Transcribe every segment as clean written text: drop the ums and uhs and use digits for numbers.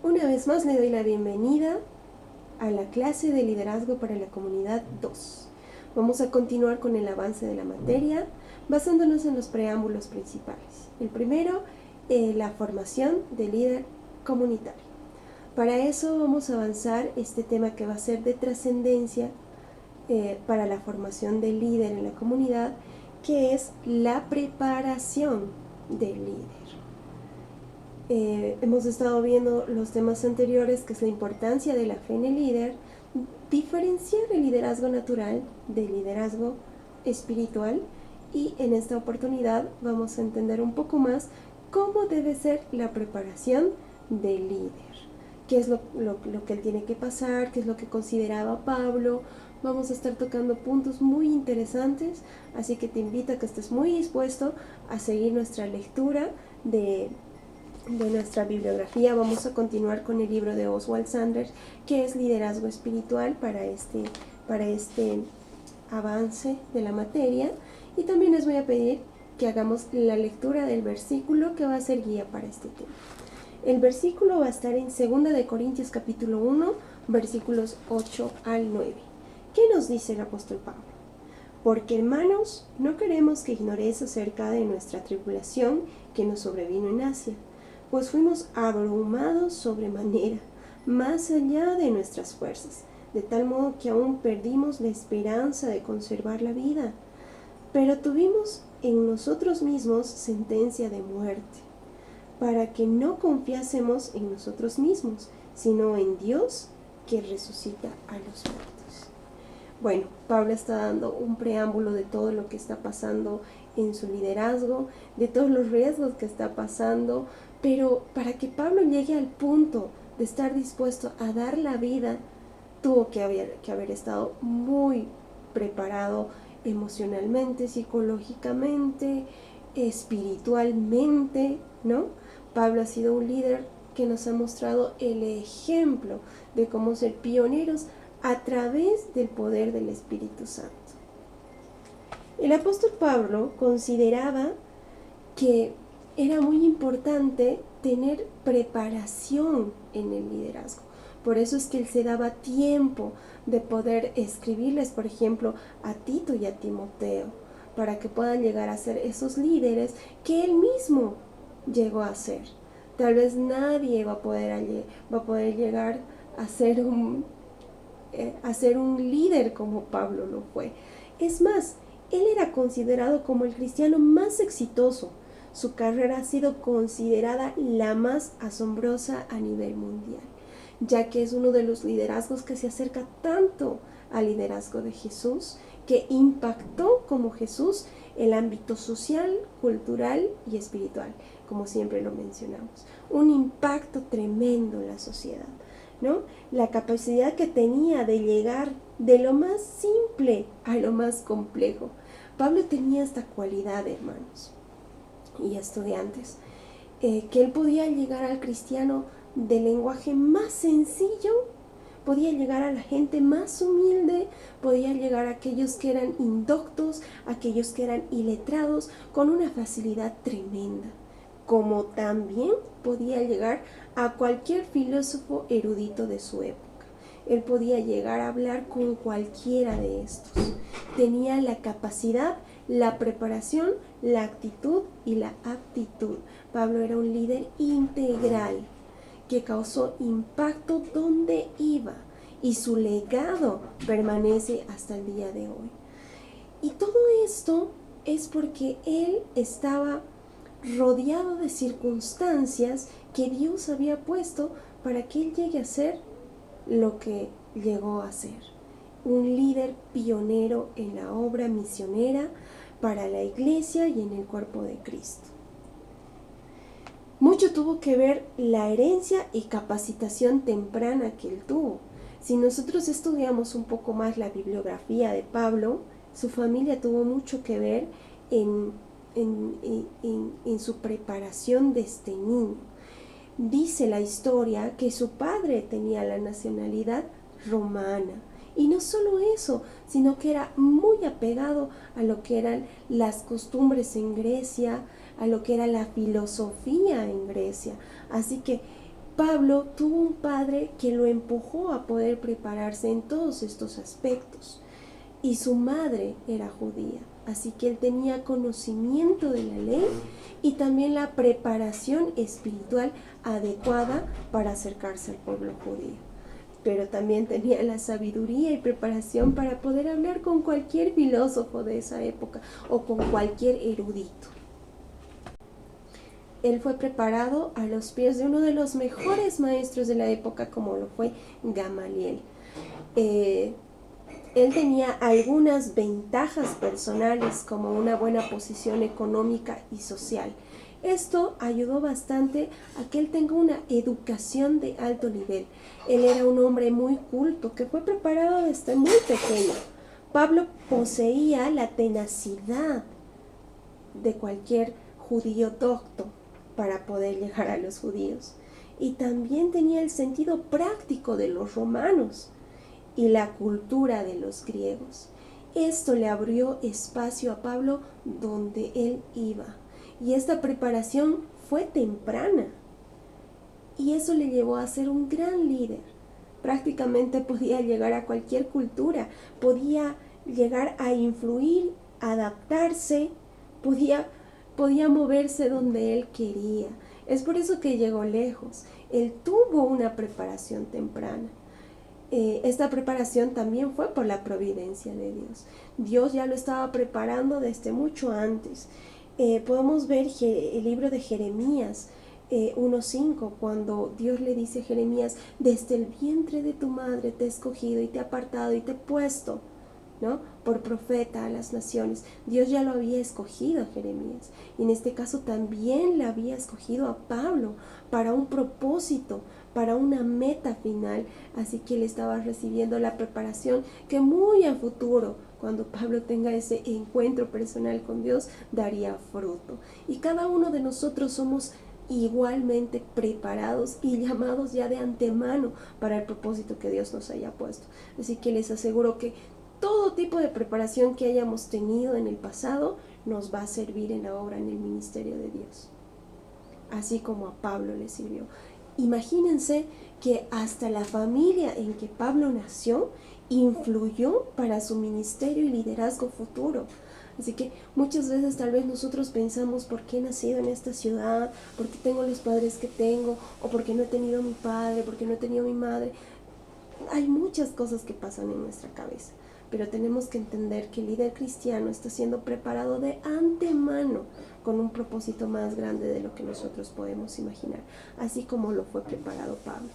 Una vez más le doy la bienvenida a la clase de liderazgo para la comunidad 2. Vamos a continuar con el avance de la materia basándonos en los preámbulos principales. El primero, la formación de líder comunitario. Para eso vamos a avanzar este tema que va a ser de trascendencia para la formación del líder en la comunidad, que es la preparación del líder. Hemos estado viendo los temas anteriores, que es la importancia de la fe en el líder, diferenciar el liderazgo natural del liderazgo espiritual, y en esta oportunidad vamos a entender un poco más cómo debe ser la preparación del líder, qué es lo que él tiene que pasar, qué es lo que consideraba Pablo. Vamos a estar tocando puntos muy interesantes, así que te invito a que estés muy dispuesto a seguir nuestra lectura de nuestra bibliografía. Vamos a continuar con el libro de Oswald Sanders, que es liderazgo espiritual para este avance de la materia, y también les voy a pedir que hagamos la lectura del versículo que va a ser guía para este tema. El versículo va a estar en 2 de Corintios capítulo 1, versículos 8 al 9. ¿Qué nos dice el apóstol Pablo? Porque, hermanos, no queremos que ignoréis acerca de nuestra tribulación que nos sobrevino en Asia, pues fuimos abrumados sobremanera, más allá de nuestras fuerzas, de tal modo que aún perdimos la esperanza de conservar la vida. Pero tuvimos en nosotros mismos sentencia de muerte, para que no confiásemos en nosotros mismos, sino en Dios que resucita a los muertos. Bueno, Pablo está dando un preámbulo de todo lo que está pasando en su liderazgo, de todos los riesgos que está pasando, pero para que Pablo llegue al punto de estar dispuesto a dar la vida, tuvo que haber estado muy preparado emocionalmente, psicológicamente, espiritualmente, ¿no? Pablo ha sido un líder que nos ha mostrado el ejemplo de cómo ser pioneros a través del poder del Espíritu Santo. El apóstol Pablo consideraba que era muy importante tener preparación en el liderazgo. Por eso es que él se daba tiempo de poder escribirles, por ejemplo, a Tito y a Timoteo, para que puedan llegar a ser esos líderes que él mismo llegó a ser. Tal vez nadie va a poder llegar a ser un líder como Pablo lo fue. Es más, él era considerado como el cristiano más exitoso. Su carrera ha sido considerada la más asombrosa a nivel mundial, ya que es uno de los liderazgos que se acerca tanto al liderazgo de Jesús, que impactó como Jesús el ámbito social, cultural y espiritual, como siempre lo mencionamos. Un impacto tremendo en la sociedad, ¿no? La capacidad que tenía de llegar de lo más simple a lo más complejo. Pablo tenía esta cualidad, hermanos y estudiantes, que él podía llegar al cristiano del lenguaje más sencillo, podía llegar a la gente más humilde, podía llegar a aquellos que eran indoctos, a aquellos que eran iletrados, con una facilidad tremenda, como también podía llegar a cualquier filósofo erudito de su época. Él podía llegar a hablar con cualquiera de estos. Tenía la capacidad, la preparación, la actitud y la aptitud. Pablo era un líder integral que causó impacto donde iba, y su legado permanece hasta el día de hoy. Y todo esto es porque él estaba rodeado de circunstancias que Dios había puesto para que él llegue a ser lo que llegó a ser. Un líder pionero en la obra misionera para la iglesia y en el cuerpo de Cristo. Mucho tuvo que ver la herencia y capacitación temprana que él tuvo. Si nosotros estudiamos un poco más la bibliografía de Pablo, su familia tuvo mucho que ver en su preparación de este niño. Dice la historia que su padre tenía la nacionalidad romana. Y no solo eso, sino que era muy apegado a lo que eran las costumbres en Grecia, a lo que era la filosofía en Grecia. Así que Pablo tuvo un padre que lo empujó a poder prepararse en todos estos aspectos. Y su madre era judía, así que él tenía conocimiento de la ley y también la preparación espiritual adecuada para acercarse al pueblo judío. Pero también tenía la sabiduría y preparación para poder hablar con cualquier filósofo de esa época o con cualquier erudito. Él fue preparado a los pies de uno de los mejores maestros de la época, como lo fue Gamaliel. Él tenía algunas ventajas personales, como una buena posición económica y social. Esto ayudó bastante a que él tenga una educación de alto nivel. Él era un hombre muy culto, que fue preparado desde muy pequeño. Pablo poseía la tenacidad de cualquier judío docto para poder llegar a los judíos. Y también tenía el sentido práctico de los romanos y la cultura de los griegos. Esto le abrió espacio a Pablo donde él iba. Y esta preparación fue temprana. Y eso le llevó a ser un gran líder. Prácticamente podía llegar a cualquier cultura, podía llegar a influir, adaptarse, podía moverse donde él quería. Es por eso que llegó lejos. Él tuvo una preparación temprana. Esta preparación también fue por la providencia de Dios. Dios ya lo estaba preparando desde mucho antes. Podemos ver el libro de Jeremías 1:5, cuando Dios le dice a Jeremías: desde el vientre de tu madre te he escogido y te he apartado y te he puesto, ¿no?, por profeta a las naciones. Dios ya lo había escogido a Jeremías, y en este caso también le había escogido a Pablo para un propósito, para una meta final. Así que él estaba recibiendo la preparación que muy a futuro, cuando Pablo tenga ese encuentro personal con Dios, daría fruto. Y cada uno de nosotros somos igualmente preparados y llamados ya de antemano para el propósito que Dios nos haya puesto. Así que les aseguro que todo tipo de preparación que hayamos tenido en el pasado nos va a servir en la obra, en el ministerio de Dios, así como a Pablo le sirvió. Imagínense que hasta la familia en que Pablo nació influyó para su ministerio y liderazgo futuro. Así que muchas veces tal vez nosotros pensamos: ¿por qué he nacido en esta ciudad? ¿Por qué tengo los padres que tengo? ¿O por qué no he tenido mi padre? ¿Por qué no he tenido mi madre? Hay muchas cosas que pasan en nuestra cabeza, pero tenemos que entender que el líder cristiano está siendo preparado de antemano con un propósito más grande de lo que nosotros podemos imaginar, así como lo fue preparado Pablo.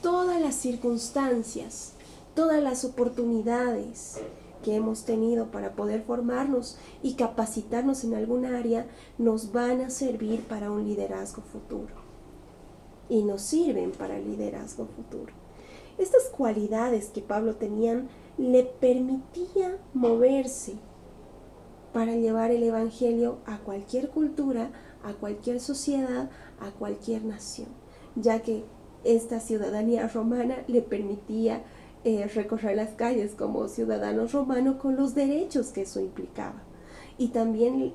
Todas las circunstancias, todas las oportunidades que hemos tenido para poder formarnos y capacitarnos en alguna área nos van a servir para un liderazgo futuro, y nos sirven para el liderazgo futuro. Estas cualidades que Pablo tenía le permitía moverse para llevar el evangelio a cualquier cultura, a cualquier sociedad, a cualquier nación, ya que esta ciudadanía romana le permitía recorrer las calles como ciudadano romano con los derechos que eso implicaba. Y también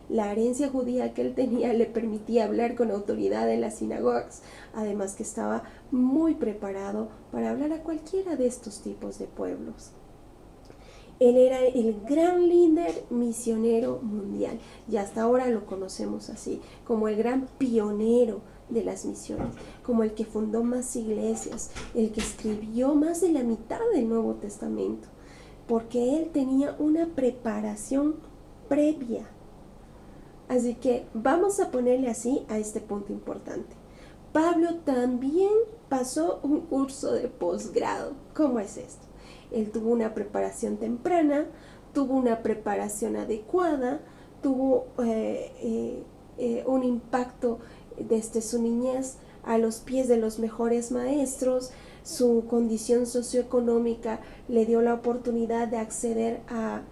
la herencia judía que él tenía le permitía hablar con autoridad en las sinagogas, además que estaba muy preparado para hablar a cualquiera de estos tipos de pueblos. Él era el gran líder misionero mundial, y hasta ahora lo conocemos así, como el gran pionero de las misiones, como el que fundó más iglesias, el que escribió más de la mitad del Nuevo Testamento, porque él tenía una preparación previa. Así que vamos a ponerle así a este punto importante. Pablo también pasó un curso de posgrado. ¿Cómo es esto? Él tuvo una preparación temprana, tuvo una preparación adecuada, tuvo un impacto desde su niñez a los pies de los mejores maestros. Su condición socioeconómica le dio la oportunidad de acceder a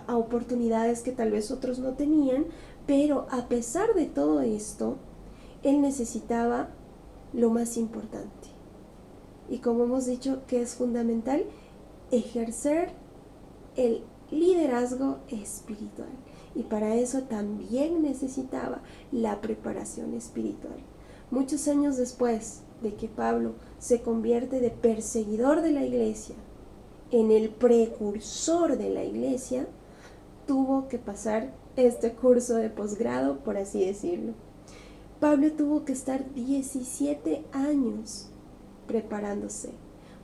oportunidades que tal vez otros no tenían, pero a pesar de todo esto, él necesitaba lo más importante. Y como hemos dicho que es fundamental, ejercer el liderazgo espiritual. Y para eso también necesitaba la preparación espiritual. muchos años después de que Pablo se convierte de perseguidor de la iglesia en el precursor de la iglesia, tuvo que pasar este curso de posgrado, por así decirlo. Pablo tuvo que estar 17 años preparándose,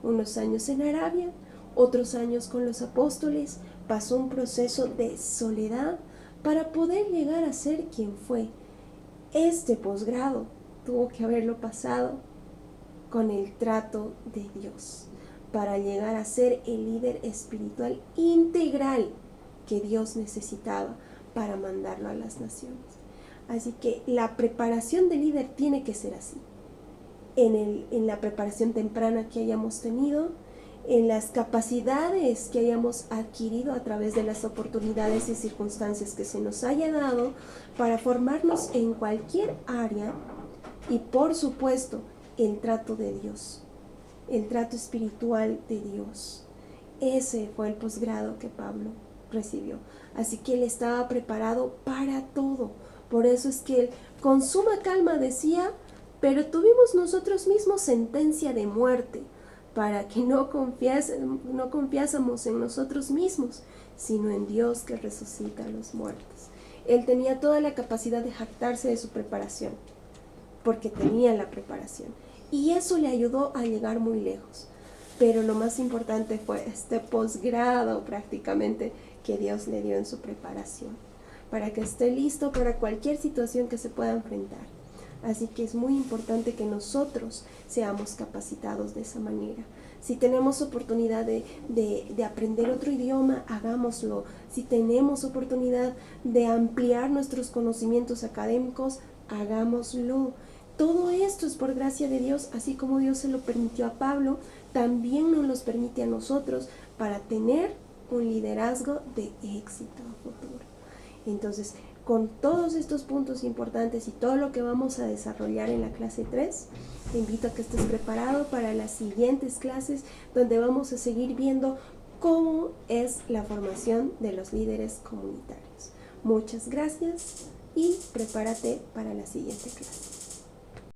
unos años en Arabia, otros años con los apóstoles, pasó un proceso de soledad para poder llegar a ser quien fue. Este posgrado tuvo que haberlo pasado con el trato de Dios para llegar a ser el líder espiritual integral que Dios necesitaba para mandarlo a las naciones. Así que la preparación del líder tiene que ser así. En la preparación temprana que hayamos tenido, en las capacidades que hayamos adquirido a través de las oportunidades y circunstancias que se nos haya dado para formarnos en cualquier área, y por supuesto el trato de Dios, el trato espiritual de Dios. Ese fue el posgrado que Pablo recibió. Así que él estaba preparado para todo. Por eso es que él con suma calma decía: pero tuvimos nosotros mismos sentencia de muerte, para que no confiásemos en nosotros mismos, sino en Dios que resucita a los muertos. Él tenía toda la capacidad de jactarse de su preparación, porque tenía la preparación. Y eso le ayudó a llegar muy lejos. Pero lo más importante fue este posgrado prácticamente que Dios le dio en su preparación, para que esté listo para cualquier situación que se pueda enfrentar. Así que es muy importante que nosotros seamos capacitados de esa manera. Si tenemos oportunidad de aprender otro idioma, hagámoslo. Si tenemos oportunidad de ampliar nuestros conocimientos académicos, hagámoslo. Todo esto es por gracia de Dios, así como Dios se lo permitió a Pablo, también nos los permite a nosotros para tener un liderazgo de éxito a futuro. Entonces, con todos estos puntos importantes y todo lo que vamos a desarrollar en la clase 3, te invito a que estés preparado para las siguientes clases, donde vamos a seguir viendo cómo es la formación de los líderes comunitarios. Muchas gracias y prepárate para la siguiente clase.